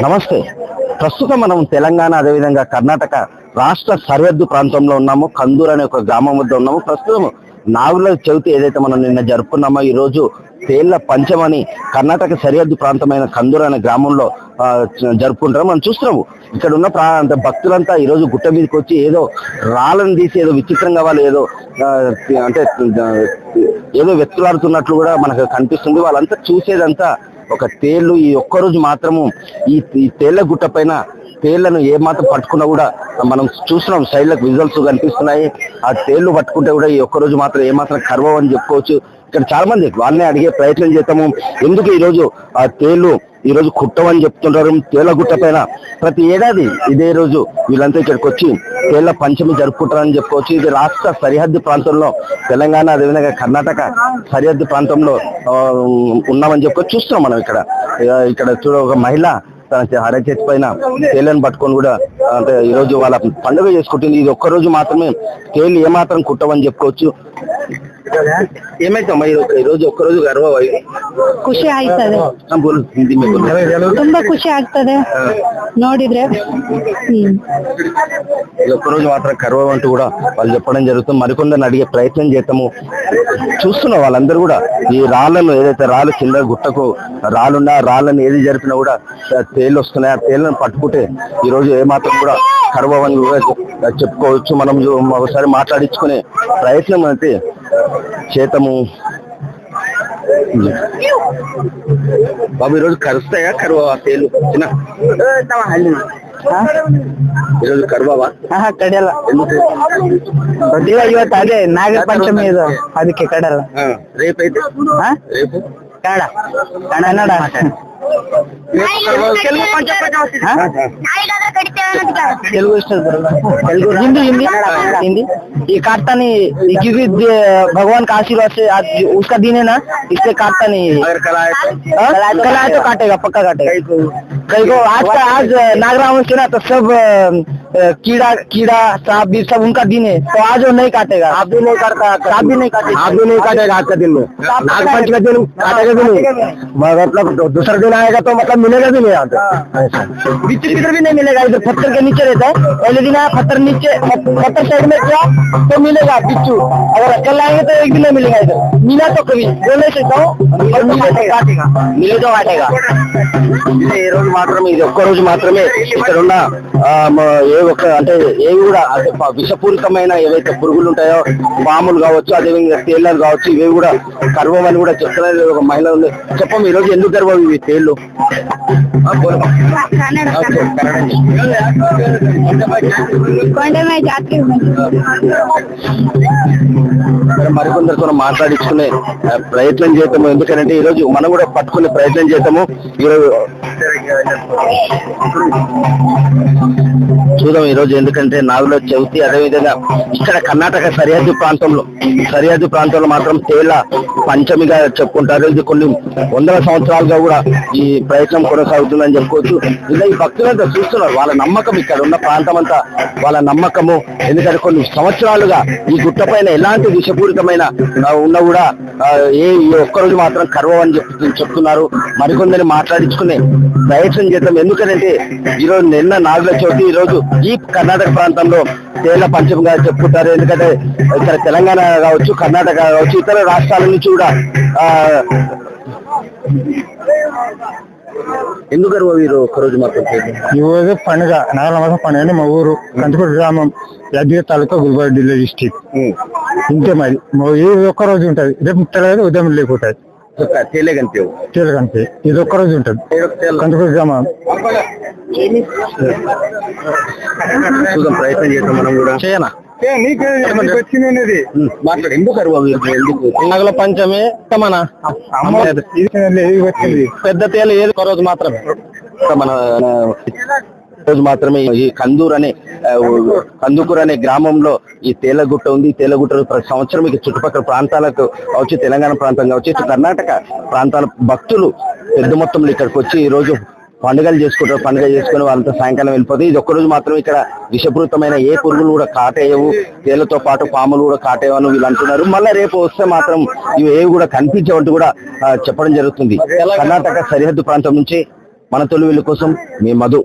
నమస్తే. ప్రస్తుతం మనం తెలంగాణ అదేవిధంగా కర్ణాటక రాష్ట్ర సరిహద్దు ప్రాంతంలో ఉన్నాము. కందూర్ అనే ఒక గ్రామం వద్ద ఉన్నాము. ప్రస్తుతం నాగుల చవితి ఏదైతే మనం నిన్న జరుపుకున్నామో ఈ రోజు తేళ్ల పంచమని కర్ణాటక సరిహద్దు ప్రాంతమైన కందూర్ అనే గ్రామంలో జరుపుకుంటారు. మనం చూస్తున్నాము ఇక్కడ ఉన్న భక్తులంతా ఈ రోజు గుట్ట మీదకి వచ్చి ఏదో రాళ్ళను తీసి ఏదో విచిత్రంగా వాళ్ళు ఏదో అంటే ఏదో వెతులాడుతున్నట్లు కూడా మనకు కనిపిస్తుంది. వాళ్ళంతా చూసేదంతా ఒక తేళ్లు. ఈ ఒక్కరోజు మాత్రము ఈ తేళ్ల గుట్ట పైన తేళ్లను ఏ మాత్రం పట్టుకున్నా కూడా మనం చూస్తున్నాం. సైడ్లకు విజువల్స్ కనిపిస్తున్నాయి. ఆ తేళ్లు పట్టుకుంటే కూడా ఈ ఒక్కరోజు మాత్రం ఏమాత్రం కర్వం అని చెప్పుకోవచ్చు. ఇక్కడ చాలా మంది వాళ్ళనే అడిగే ప్రయత్నం చేస్తాము. ఎందుకు ఈ రోజు ఆ తేళ్లు ఈ రోజు కుట్టమని చెప్తుంటారు. తేళ్ల గుట్ట పైన ప్రతి ఏడాది ఇదే రోజు వీళ్ళంతా ఇక్కడికి వచ్చి తేళ్ల పంచమి జరుపుకుంటారని చెప్పుకోవచ్చు. ఇది రాష్ట్ర సరిహద్దు ప్రాంతంలో తెలంగాణ అదేవిధంగా కర్ణాటక సరిహద్దు ప్రాంతంలో ఉన్నామని చెప్పుకోవచ్చు. చూస్తున్నాం మనం ఇక్కడ చూడ ఒక మహిళ తన అరచేతి పైన తేళ్లను పట్టుకొని కూడా అంటే ఈ రోజు వాళ్ళ పండుగ చేసుకుంటుంది. ఇది ఒక్కరోజు మాత్రమే తేళ్లు ఏమాత్రం కుట్టమని చెప్పుకోవచ్చు. ಏನಾಯ್ತಮ್ಮ ಈ ಒಕ್ಕರೋಜು ಗರ್ವ ಖುಷಿ ಆಯ್ತದೆ, ತುಂಬಾ ಖುಷಿ ಆಗ್ತದೆ ನೋಡಿದ್ರೆ. ఒక్కరోజు మాత్రం గర్వ అంటూ కూడా వాళ్ళు చెప్పడం జరుగుతుంది. మరికొందరిని అడిగే ప్రయత్నం చేస్తాము. చూస్తున్నాం వాళ్ళందరూ కూడా ఈ రాళ్లను ఏదైతే రాళ్ళు కింద గుట్టకు రాళ్ళున్నా రాళ్ళని ఏది జరిపినా కూడా తేళ్లు వస్తున్నాయి. ఆ తేళ్లను పట్టుకుంటే ఈ రోజు ఏమాత్రం కూడా గర్వం అని కూడా చెప్పుకోవచ్చు. మనం ఒకసారి మాట్లాడించుకునే ప్రయత్నం అయితే చేతము. బాబు ఈరోజు కరుస్తాయా కరువా తేలు చిన్న ఈరోజు కరువావా? ಕಡಿಯಲ್ಲ, ಇವತ್ತು ಅದೇ ನಾಗರ ಪಂಚಮಿ ಇದು, ಅದಕ್ಕೆ ಕಡಲ್ಲ. రేపైతే రేపు ಕನ್ನಡ ಕನ್ನಡ तेलुगु तेलुगु हिंदी हिंदी हिंदी ये काटता नहीं, क्योंकि भगवान का आशीर्वाद से आज उसका दिन है ना, इसलिए काटता नहीं है. कल आए तो काटेगा, पक्का काटेगा. कई को आज नागराम से ना तो सब कीड़ा सांप भी सब उनका दिन है, तो आज वो नहीं काटेगा. आप भी नहीं काटता, आप भी नहीं काटेगा, आप भी नहीं काटेगा आज का दिन में. नागपंचमी का दिन काटेगा भी नहीं, मतलब दूसरा दिन आएगा तो मतलब मिलेगा भी नहीं. यहाँ बिच्छू किधर भी नहीं मिलेगा. इधर पत्थर के नीचे रहता है. पहले दिन आया पत्थर नीचे, पत्थर साइड में किया तो मिलेगा बिच्छू. अगर कल आएंगे तो एक दिन नहीं मिलेगा. इधर मिला तो कभी बोल नहीं सकता हूँ, और मिले तो काटेगा, मिले तो काटेगा. ఈ రోజు మాత్రమే, ఇది ఒక్క రోజు మాత్రమే ఇక్కడ ఉన్న అంటే ఏవి కూడా అంటే విషపూరితమైన ఏవైతే పురుగులు ఉంటాయో పాములు కావచ్చు, అదేవిధంగా తేళ్లు కావచ్చు, ఇవి కూడా గర్వం అని కూడా చెప్తున్నారు. ఒక మహిళ ఉంది. చెప్పం ఈ రోజు ఎందుకు గర్వం ఇవి తేళ్లు? మరికొందరితో మాట్లాడించుకునే ప్రయత్నం చేద్దాము. ఎందుకంటే ఈ రోజు మనం కూడా పట్టుకునే ప్రయత్నం చేద్దాము. ఈరోజు చూద్దాం ఈ రోజు, ఎందుకంటే నాగుల చవితి. అదేవిధంగా ఇక్కడ కర్ణాటక సరిహద్దు ప్రాంతంలో మాత్రం తేళ్ల పంచమిగా చెప్పుకుంటారు. ఇది కొన్ని వందల సంవత్సరాలుగా కూడా ఈ ప్రయత్నం కొనసాగుతుందని చెప్పుకోవచ్చు. ఇలా ఈ భక్తులంతా చూస్తున్నారు. వాళ్ళ నమ్మకం, ఇక్కడ ఉన్న ప్రాంతం అంతా వాళ్ళ నమ్మకము. ఎందుకంటే కొన్ని సంవత్సరాలుగా ఈ గుట్ట పైన ఎలాంటి విషపూరితమైన ఉన్నా కూడా ఈ ఒక్కరోజు మాత్రం కర్వం అని చెప్తున్నారు. మరికొందరిని మాట్లాడించుకునే ప్రయత్నం చేద్దాం. ఎందుకంటే ఈరోజు నిన్న నాగుల చవితి, ఈ రోజు ఈ కర్ణాటక ప్రాంతంలో తేళ్ల పంచమిగా చెప్పుకుంటారు. ఎందుకంటే ఇక్కడ తెలంగాణ కావచ్చు, కర్ణాటక కావచ్చు, ఇతర రాష్ట్రాల నుంచి కూడా ఎందుకు వీరు ఒక్కరోజు మాత్రం ఈరోజు పండుగ నాగల మాసం పండుగ అని మా ఊరు కంచుకోట గ్రామం, యాదగిరి తాలూకా, గుల్బర్గా జిల్లా డిస్టిక్. ఇంతే మరి ఈ ఒక్కరోజు ఉంటది. రేపు తెలగదు, ఉదయం లేకపోతాయి తేలగంతే. ఇది ఒక్కరోజు ఉంటది కంచుకోట గ్రామం. చూద్దాం, ప్రయత్నం చేద్దాం మనం కూడా. చేయనా నాగుల పంచమి మన పెద్ద తేలు ఏది రోజు మాత్రమే. మన రోజు మాత్రమే ఈ కందుకూరు అనే గ్రామంలో ఈ తేలగుట్ట ఉంది. ఈ తేలగుట్ట ప్రతి సంవత్సరం ఇక చుట్టుపక్కల ప్రాంతాలకు కావచ్చు, తెలంగాణ ప్రాంతం కావచ్చు, ఇటు కర్ణాటక ప్రాంతాల భక్తులు పెద్ద మొత్తంలో ఇక్కడికి వచ్చి ఈ రోజు పండుగలు చేసుకుంటారు. పండుగ చేసుకుని వాళ్ళతో సాయంకాలం వెళ్ళిపోతాయి. ఇది ఒక్కరోజు మాత్రమే ఇక్కడ విషపూరితమైన ఏ పురుగులు కూడా కాటేయవు, తేళ్లతో పాటు పాములు కూడా కాటేయవని వీళ్ళు అంటున్నారు. మళ్ళీ రేపు వస్తే మాత్రం ఇవి ఏవి కూడా కనిపించేవంటూ కూడా చెప్పడం జరుగుతుంది. కర్ణాటక సరిహద్దు ప్రాంతం నుంచి మన తొలి వెలుగు కోసం మీ మధు.